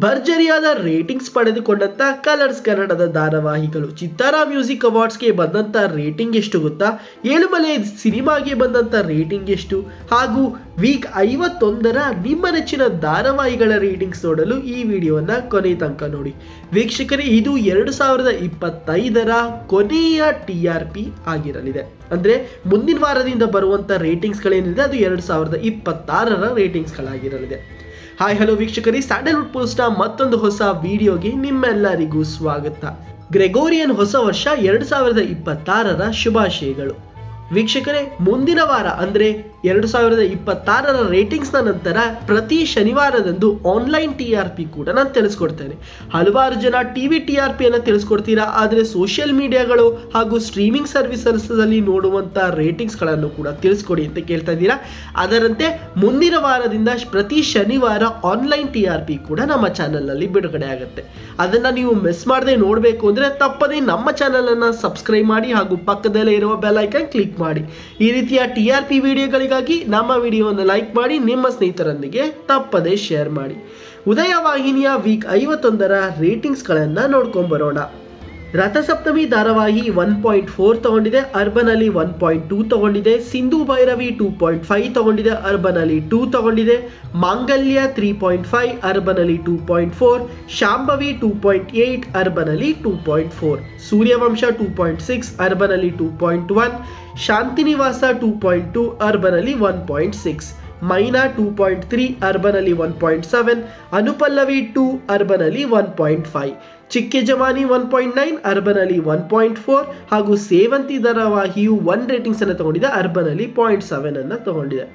ಭರ್ಜರಿಯಾದ ratings ಪಡೆದುಕೊಂಡಂತ colours ಕನ್ನಡದ ಧಾರಾವಾಹಿಗಳು. ಚಿತ್ತಾರ ಮ್ಯೂಸಿಕ್ ಅವಾರ್ಡ್ಸ್ಗೆ ಬಂದಂತ ರೇಟಿಂಗ್ ಎಷ್ಟು ಗೊತ್ತಾ? ಏಳುಮಲೆ ಸಿನಿಮಾಗೆ ಬಂದಂತ ರೇಟಿಂಗ್ ಎಷ್ಟು, ಹಾಗೂ ವೀಕ್ 51ರ ನಿಮ್ಮ ನೆಚ್ಚಿನ ಧಾರಾವಾಹಿಗಳ ರೇಟಿಂಗ್ಸ್ ನೋಡಲು ಈ ವಿಡಿಯೋವನ್ನ ಕೊನೆ ತನಕ ನೋಡಿ. ವೀಕ್ಷಕರೇ, ಇದು 2025ರ ಕೊನೆಯ TRP ಆಗಿರಲಿದೆ. ಅಂದ್ರೆ ಮುಂದಿನ ವಾರದಿಂದ ಬರುವಂತ ರೇಟಿಂಗ್ಸ್ಗಳೇನಿದೆ ಅದು 2026ರ ರೇಟಿಂಗ್ಸ್ಗಳಾಗಿರಲಿದೆ. ಹಾಯ್ ಹಲೋ ವೀಕ್ಷಕರೇ, ಸ್ಯಾಂಡಲ್ವುಡ್ ಪೋಸ್ಟ್ನ ಮತ್ತೊಂದು ಹೊಸ ವಿಡಿಯೋಗೆ ನಿಮ್ಮೆಲ್ಲರಿಗೂ ಸ್ವಾಗತ. ಗ್ರೆಗೋರಿಯನ್ ಹೊಸ ವರ್ಷ 2026ರ ಶುಭಾಶಯಗಳು. ವೀಕ್ಷಕರೇ, ಮುಂದಿನ ವಾರ ಅಂದ್ರೆ 2026ರ ರೇಟಿಂಗ್ಸ್ನ ನಂತರ ಪ್ರತಿ ಶನಿವಾರದಂದು ಆನ್ಲೈನ್ TRP ಕೂಡ ನಾನು ತಿಳಿಸ್ಕೊಡ್ತೇನೆ. ಹಲವಾರು ಜನ TV TRP ಅನ್ನು ತಿಳಿಸ್ಕೊಡ್ತೀರಾ, ಆದರೆ ಸೋಷಿಯಲ್ ಮೀಡಿಯಾಗಳು ಹಾಗೂ ಸ್ಟ್ರೀಮಿಂಗ್ ಸರ್ವಿಸಸ್ ಅಲ್ಲಿ ನೋಡುವಂತ ರೇಟಿಂಗ್ಸ್ಗಳನ್ನು ಕೂಡ ತಿಳಿಸ್ಕೊಡಿ ಅಂತ ಕೇಳ್ತಾ ಇದ್ದೀರಾ. ಅದರಂತೆ ಮುಂದಿನ ವಾರದಿಂದ ಪ್ರತಿ ಶನಿವಾರ ಆನ್ಲೈನ್ TRP ಕೂಡ ನಮ್ಮ ಚಾನಲ್ನಲ್ಲಿ ಬಿಡುಗಡೆ ಆಗುತ್ತೆ. ಅದನ್ನ ನೀವು ಮಿಸ್ ಮಾಡದೆ ನೋಡಬೇಕು ಅಂದ್ರೆ ತಪ್ಪದೇ ನಮ್ಮ ಚಾನಲ್ ಅನ್ನ ಸಬ್ಸ್ಕ್ರೈಬ್ ಮಾಡಿ ಹಾಗೂ ಪಕ್ಕದಲ್ಲೇ ಇರುವ ಬೆಲ್ ಐಕಾನ್ ಕ್ಲಿಕ್ ಮಾಡಿ. ಈ ರೀತಿಯ TRP ವಿಡಿಯೋಗಳಿಗೆ ನಮ್ಮ ವಿಡಿಯೋವನ್ನು ಲೈಕ್ ಮಾಡಿ, ನಿಮ್ಮ ಸ್ನೇಹಿತರೊಂದಿಗೆ ತಪ್ಪದೇ ಶೇರ್ ಮಾಡಿ. ಉದಯ ವಾಹಿನಿಯ ವೀಕ್ 51ರ ರೇಟಿಂಗ್ಸ್ಗಳನ್ನು ನೋಡ್ಕೊಂಡ್ಬರೋಣ. ರಥಸಪ್ತಮಿ ಧಾರಾವಾಹಿ 1.4 ತಗೊಂಡಿದೆ, ಅರ್ಬನ್ ಅಲ್ಲಿ 1.2 ತಗೊಂಡಿದೆ. ಸಿಂಧು ಭೈರವಿ 2.5 ತಗೊಂಡಿದೆ, ಅರ್ಬನ್ ಅಲ್ಲಿ 2 ತಗೊಂಡಿದೆ. ಮಾಂಗಲ್ಯ 3.5, ಅರ್ಬನ್ ಅಲ್ಲಿ 2.4. ಶಾಂಭವಿ 2.8, ಅರ್ಬನ್ ಅಲ್ಲಿ 2.4. ಸೂರ್ಯವಂಶ 2.6, ಅರ್ಬನ್ ಅಲ್ಲಿ 2.1. ಶಾಂತಿನಿವಾಸ 2.2, ಅರ್ಬನ್ ಅಲ್ಲಿ 1.6. ಮೈನಾ 2.3, ಅರ್ಬನ್ ಅಲ್ಲಿ 1.7. ಅನುಪಲ್ಲವಿ 2, ಅರ್ಬನ್ ಅಲ್ಲಿ 1.5. ಚಿಕ್ಕೆ ಜವಾನಿ 1.9, ಅರ್ಬನ್ ಅಲ್ಲಿ 1.4. ಹಾಗೂ ಸೇವಂತಿ ಧಾರಾವಾಹಿಯು 1 ರೇಟಿಂಗ್ಸ್ ಅನ್ನು ತಗೊಂಡಿದೆ, ಅರ್ಬನ್ ಅಲ್ಲಿ 0.7 ಅನ್ನು ತಗೊಂಡಿದೆ.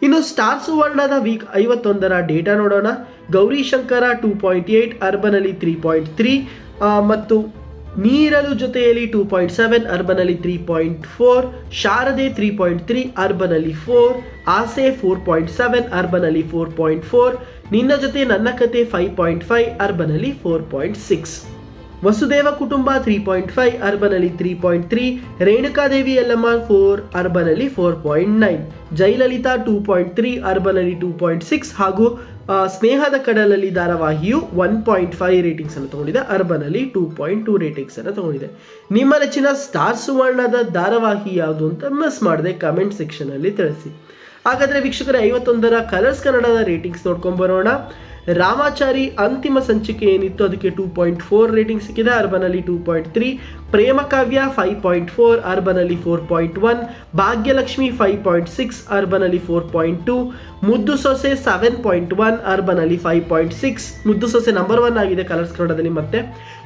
ಇನ್ನು ಸ್ಟಾರ್ ಸುವರ್ಣದ ವೀಕ್ 51ರ ಡೇಟಾ ನೋಡೋಣ. ಗೌರಿ ಶಂಕರ 2.8, ಅರ್ಬನ್ ಅಲ್ಲಿ 3.3. ಮತ್ತು ನೀರಲು ಜೊತೆಯಲ್ಲಿ 2.7, ಅರ್ಬನ್ ಅಲ್ಲಿ 3.4. ಶಾರದೆ 3.3, ಅರ್ಬನ್ ಅಲ್ಲಿ 4. ಆಸೆ 4.7, ಅರ್ಬನ್ ಅಲ್ಲಿ 4.4. ನಿನ್ನ ಜೊತೆ ನನ್ನ ಕತೆ 5.5, ಅರ್ಬನ್ ಅಲ್ಲಿ 4.6. ವಸುದೇವ ಕುಟುಂಬ 3.5, ಅರ್ಬನ್ ಅಲ್ಲಿ 3.3. ರೇಣುಕಾದೇವಿ ಯಲ್ಲಮ್ಮ 4, ಅರ್ಬನ್ ಅಲ್ಲಿ 4.9. ಜಯಲಲಿತಾ 2.3, ಅರ್ಬನ್ ಅಲ್ಲಿ 2.6. ಹಾಗೂ ಸ್ನೇಹದ ಕಡಲಲ್ಲಿ ಧಾರಾವಾಹಿಯು 1.5 ರೇಟಿಂಗ್ಸ್ ಅನ್ನು ತಗೊಂಡಿದೆ, ಅರ್ಬನ್ ಅಲ್ಲಿ 2.2 ರೇಟಿಂಗ್ಸ್ ಅನ್ನು ತಗೊಂಡಿದೆ. ನಿಮ್ಮ ನೆಚ್ಚಿನ ಸ್ಟಾರ್ ಸುವರ್ಣದ ಧಾರಾವಾಹಿ ಯಾವುದು ಅಂತ ಮಿಸ್ ಮಾಡದೆ ಕಮೆಂಟ್ ಸೆಕ್ಷನ್ ಅಲ್ಲಿ ತಿಳಿಸಿ. ಹಾಗಾದ್ರೆ ವೀಕ್ಷಕರೇ, 51ರ ಕಲರ್ಸ್ ಕನ್ನಡದ ರೇಟಿಂಗ್ಸ್ ನೋಡ್ಕೊಂಡ್ ಬರೋಣ. ರಾಮಾಚಾರಿ ಅಂತಿಮ ಸಂಚಿಕೆ ಏನಿತ್ತು ಅದಕ್ಕೆ 2.4 ರೇಟಿಂಗ್ ಸಿಕ್ಕಿದೆ, ಅರ್ಬನ್ ಅಲ್ಲಿ 2.3. ಪ್ರೇಮ ಕಾವ್ಯ 5.4, ಅರ್ಬನ್ ಅಲ್ಲಿ 4.1. ಭಾಗ್ಯಲಕ್ಷ್ಮಿ 5.6, ಅರ್ಬನ್ ಅಲ್ಲಿ 4.2. ಮುದ್ದು ಸೊಸೆ 7.1, ಅರ್ಬನ್ ಅಲ್ಲಿ 5.6. ಮುದ್ದು ಸೊಸೆ ನಂಬರ್ 1 ಆಗಿದೆ ಕಲರ್ಸ್ ಕನ್ನಡದಲ್ಲಿ. ಮತ್ತೆ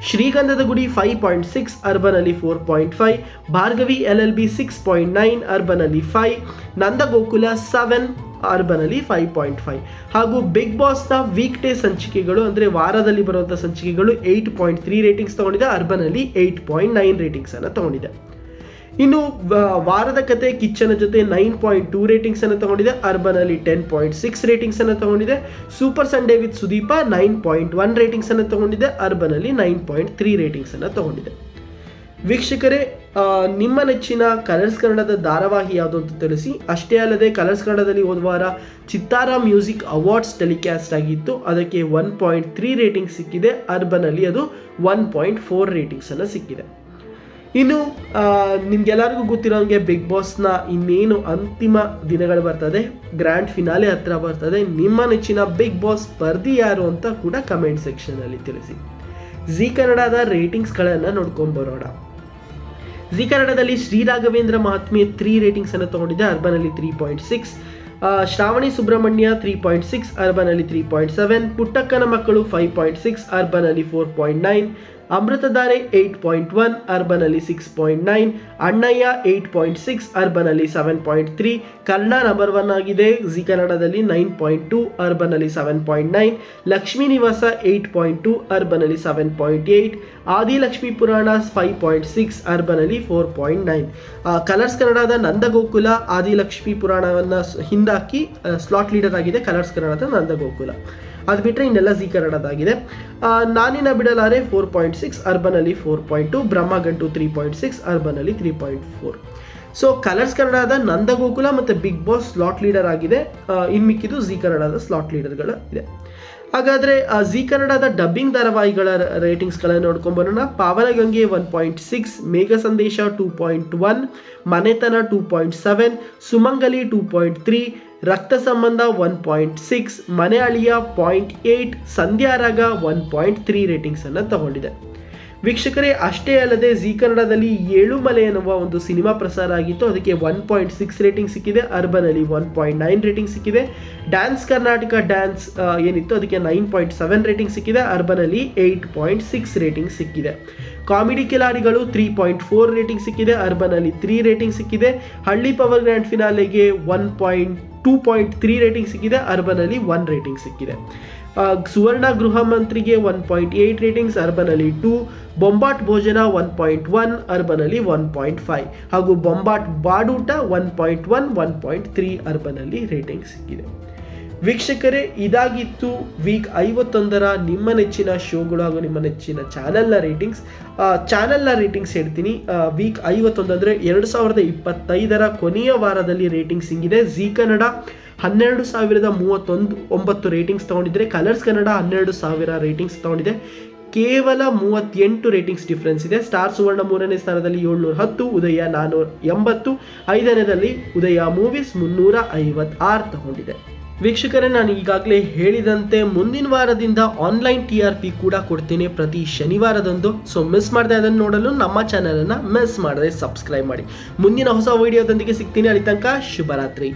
ಶ್ರೀಗಂಧದ ಗುಡಿ 5.6, ಅರ್ಬನ್ ಅಲ್ಲಿ 4.5. ಭಾರ್ಗವಿ LLB 6.9, ಅರ್ಬನ್ ಅಲ್ಲಿ 5. ನಂದಗೋಕುಲ 7, ಅರ್ಬನ್ ಅಲ್ಲಿ 5.5. ಹಾಗೂ ಬಿಗ್ ಬಾಸ್ನ ವೀಕ್ ಡೇ ಸಂಚಿಕೆಗಳು ಅಂದ್ರೆ ವಾರದಲ್ಲಿ ಬರುವಂತಹ ಸಂಚಿಕೆಗಳು 8.3 ರೇಟಿಂಗ್ಸ್ ತಗೊಂಡಿದೆ, ಅರ್ಬನ್ ಅಲ್ಲಿ 8.9 ರೇಟಿಂಗ್ಸ್ ಅನ್ನು ತಗೊಂಡಿದೆ. ಇನ್ನು ವಾರದ ಕತೆ ಕಿಚ್ಚನ ಜೊತೆ 9.2 ರೇಟಿಂಗ್ಸ್ ಅನ್ನು ತಗೊಂಡಿದೆ, ಅರ್ಬನ್ ಅಲ್ಲಿ 10.6 ರೇಟಿಂಗ್ಸ್ ಅನ್ನು ತಗೊಂಡಿದೆ. Super Sunday with Sudeepa 9.1 ratings ಅನ್ನು ತಗೊಂಡಿದೆ, ಅರ್ಬನ್ ಅಲ್ಲಿ 9.3 ರೇಟಿಂಗ್ಸ್ ಅನ್ನು ತಗೊಂಡಿದೆ. ವೀಕ್ಷಕರೇ, ನಿಮ್ಮ ನೆಚ್ಚಿನ ಕಲರ್ಸ್ ಕನ್ನಡದ ಧಾರಾವಾಹಿ ಯಾವುದು ಅಂತ ತಿಳಿಸಿ. ಅಷ್ಟೇ ಅಲ್ಲದೆ ಕಲರ್ಸ್ ಕನ್ನಡದಲ್ಲಿ ಹೋದ ವಾರ ಚಿತ್ತಾರ ಮ್ಯೂಸಿಕ್ ಅವಾರ್ಡ್ಸ್ ಟೆಲಿಕಾಸ್ಟ್ ಆಗಿತ್ತು, ಅದಕ್ಕೆ 1.3 ರೇಟಿಂಗ್ ಸಿಕ್ಕಿದೆ, ಅರ್ಬನ್ ಅಲ್ಲಿ ಅದು 1.4 ರೇಟಿಂಗ್ಸ್ ಅನ್ನು ಸಿಕ್ಕಿದೆ. ಇನ್ನು ನಿಮ್ಗೆಲ್ಲರಿಗೂ ಗೊತ್ತಿರೋಂಗೆ ಬಿಗ್ ಬಾಸ್ನ ಇನ್ನೇನು ಅಂತಿಮ ದಿನಗಳು ಬರ್ತದೆ, ಗ್ರ್ಯಾಂಡ್ ಫಿನಾಲೆ ಹತ್ರ ಬರ್ತದೆ. ನಿಮ್ಮ ನೆಚ್ಚಿನ ಬಿಗ್ ಬಾಸ್ ಸ್ಪರ್ಧಿ ಯಾರು ಅಂತ ಕೂಡ ಕಮೆಂಟ್ ಸೆಕ್ಷನ್ ಅಲ್ಲಿ ತಿಳಿಸಿ. ಜಿ ಕನ್ನಡದ ರೇಟಿಂಗ್ಸ್ಗಳನ್ನು ನೋಡ್ಕೊಂಡ್ ಬರೋಣ. ಜಿ ಕನ್ನಡದಲ್ಲಿ ಶ್ರೀ ರಾಘವೇಂದ್ರ ಮಹಾತ್ಮೆ 3 ರೇಟಿಂಗ್ಸ್ ಅನ್ನು ತಗೊಂಡಿದೆ, ಅರ್ಬನ್ ಅಲ್ಲಿ 3.6. ಶ್ರಾವಣಿ ಸುಬ್ರಹ್ಮಣ್ಯ 3.6, ಅರ್ಬನ್ ಅಲ್ಲಿ 3.7. ಪುಟ್ಟಕ್ಕನ ಮಕ್ಕಳು 5.6, ಅರ್ಬನ್ ಅಲ್ಲಿ 4.9. ಅಮೃತಧಾರೆ 8.1, ಅರ್ಬನ್ ಅಲ್ಲಿ 6.9. ಅಣ್ಣಯ್ಯ 8.6, ಅರ್ಬನ್ ಅಲ್ಲಿ 7.3. ಕನ್ನಡ ನಂಬರ್ 1 ಆಗಿದೆ ಜಿ ಕನ್ನಡದಲ್ಲಿ 9.2, ಅರ್ಬನ್ ಅಲ್ಲಿ 7.9. ಲಕ್ಷ್ಮೀ ನಿವಾಸ 8.2, ಅರ್ಬನ್ ಅಲ್ಲಿ 7.8. ಆದಿಲಕ್ಷ್ಮಿ ಪುರಾಣ 5.6, ಅರ್ಬನ್ ಅಲ್ಲಿ 4.9. ಕಲರ್ಸ್ ಕನ್ನಡದ ನಂದಗೋಕುಲ ಆದಿಲಕ್ಷ್ಮಿ ಪುರಾಣವನ್ನು ಹಿಂದಾಕಿ ಸ್ಲಾಟ್ ಲೀಡರ್ ಆಗಿದೆ ಕಲರ್ಸ್ ಕನ್ನಡದ ನಂದಗೋಕುಲ. ಅದು ಬಿಟ್ಟರೆ ಇನ್ನೆಲ್ಲ ಜಿ ಕನ್ನಡದಾಗಿದೆ. ನಾನಿನ ಬಿಡಲಾರೆ 4.6, ಅರ್ಬನ್ ಅಲ್ಲಿ 4.2. ಬ್ರಹ್ಮಗಂಟು 3.6, ಅರ್ಬನ್ ಅಲ್ಲಿ 3.4. ಸೊ ಕಲರ್ಸ್ ಕನ್ನಡದ ನಂದಗೋಕುಲ ಮತ್ತು ಬಿಗ್ ಬಾಸ್ ಸ್ಲಾಟ್ ಲೀಡರ್ ಆಗಿದೆ. ಇನ್ನು ಮಿಕ್ಕಿದ್ದು ಜಿ ಕನ್ನಡದ ಸ್ಲಾಟ್ ಲೀಡರ್ಗಳು ಇದೆ. ಹಾಗಾದರೆ ಜಿ ಕನ್ನಡದ ಡಬ್ಬಿಂಗ್ ಧಾರಾವಾಹಿಗಳ ರೇಟಿಂಗ್ಸ್ಗಳನ್ನು ನೋಡ್ಕೊಂಬರೋಣ. ಪಾವನಗಂಗೆ 1.6, ಮೇಘ ಸಂದೇಶ 2.1, ಮನೆತನ 2.7, ಸುಮಂಗಲಿ 2.3, ರಕ್ತ ಸಂಬಂಧ 1.6, ಮನೆ ಅಳಿಯ 0.8, ಸಂಧ್ಯಾರಾಗ 1.3 ರೇಟಿಂಗ್ಸನ್ನು ತಗೊಂಡಿದೆ. ವೀಕ್ಷಕರೇ, ಅಷ್ಟೇ ಅಲ್ಲದೆ ಜಿ ಕನ್ನಡದಲ್ಲಿ ಏಳುಮಲೆ ಎನ್ನುವ ಒಂದು ಸಿನಿಮಾ ಪ್ರಸಾರ ಆಗಿತ್ತು. ಅದಕ್ಕೆ 1.6 ರೇಟಿಂಗ್ ಸಿಕ್ಕಿದೆ. ಅರ್ಬನಲ್ಲಿ 1.9 ರೇಟಿಂಗ್ ಸಿಕ್ಕಿದೆ. ಡ್ಯಾನ್ಸ್ ಕರ್ನಾಟಕ ಡ್ಯಾನ್ಸ್ ಏನಿತ್ತು ಅದಕ್ಕೆ 9.7 ರೇಟಿಂಗ್ ಸಿಕ್ಕಿದೆ. ಅರ್ಬನಲ್ಲಿ 8.6 ರೇಟಿಂಗ್ ಸಿಕ್ಕಿದೆ. ಕಾಮಿಡಿ ಕಿಲಾಡಿಗಳು 3.4 ರೇಟಿಂಗ್ ಸಿಕ್ಕಿದೆ. ಅರ್ಬನಲ್ಲಿ 3 ರೇಟಿಂಗ್ ಸಿಕ್ಕಿದೆ. ಹಳ್ಳಿ ಪವರ್ ಗ್ರ್ಯಾಂಡ್ ಫಿನಾಲೆಗೆ 2.3 ರೇಟಿಂಗ್ ಸಿಕ್ಕಿದೆ. ಅರ್ಬನಲ್ಲಿ 1 ರೇಟಿಂಗ್ ಸಿಕ್ಕಿದೆ. ಸುವರ್ಣ ಗೃಹ ಮಂತ್ರಿಗೆ 1.8 ರೇಟಿಂಗ್ಸ್, ಅರ್ಬನಲ್ಲಿ 2. ಬೊಂಬಾಟ್ ಭೋಜನ 1.1, ಅರ್ಬನಲ್ಲಿ 1.5 ಹಾಗೂ ಬೊಂಬಾಟ್ ಬಾಡೂಟ 1.1, 1.3 ಅರ್ಬನಲ್ಲಿ ರೇಟಿಂಗ್ ಸಿಕ್ಕಿದೆ. ವೀಕ್ಷಕರೇ, ಇದಾಗಿತ್ತು ವೀಕ್ 51ರ ನಿಮ್ಮ ನೆಚ್ಚಿನ ಶೋಗಳು ಹಾಗೂ ನಿಮ್ಮ ನೆಚ್ಚಿನ ಚಾನೆಲ್ನ ರೇಟಿಂಗ್ಸ್ ಹೇಳ್ತೀನಿ. ವೀಕ್ 51 ಅಂದರೆ 2025ರ ಕೊನೆಯ ವಾರದಲ್ಲಿ ರೇಟಿಂಗ್ಸ್ ಹಿಂಗಿದೆ. ಜಿ ಕನ್ನಡ 12,039 ರೇಟಿಂಗ್ಸ್ ತೊಗೊಂಡಿದ್ರೆ, ಕಲರ್ಸ್ ಕನ್ನಡ 12,000 ರೇಟಿಂಗ್ಸ್ ತೊಗೊಂಡಿದೆ. ಕೇವಲ 38 ರೇಟಿಂಗ್ಸ್ ಡಿಫ್ರೆನ್ಸ್ ಇದೆ. ಸ್ಟಾರ್ ಸುವರ್ಣ 3ನೇ ಸ್ಥಾನದಲ್ಲಿ 710, ಉದಯ 480, 5ನೇದಲ್ಲಿ ಉದಯ ಮೂವೀಸ್ 356 ತಗೊಂಡಿದೆ. ವೀಕ್ಷಕರೇ, ನಾನು ಈಗಾಗಲೇ ಹೇಳಿದಂತೆ ಮುಂದಿನ ವಾರದಿಂದ ಆನ್ಲೈನ್ TRP ಕೂಡ ಕೊಡ್ತೀನಿ ಪ್ರತಿ ಶನಿವಾರದಂದು. ಸೊ ಮಿಸ್ ಮಾಡದೆ ಅದನ್ನು ನೋಡಲು ನಮ್ಮ ಚಾನಲನ್ನು ಮಿಸ್ ಮಾಡದೆ ಸಬ್ಸ್ಕ್ರೈಬ್ ಮಾಡಿ. ಮುಂದಿನ ಹೊಸ ವಿಡಿಯೋದೊಂದಿಗೆ ಸಿಗ್ತೀನಿ. ಅಲ್ಲಿ ತನಕ ಶುಭರಾತ್ರಿ.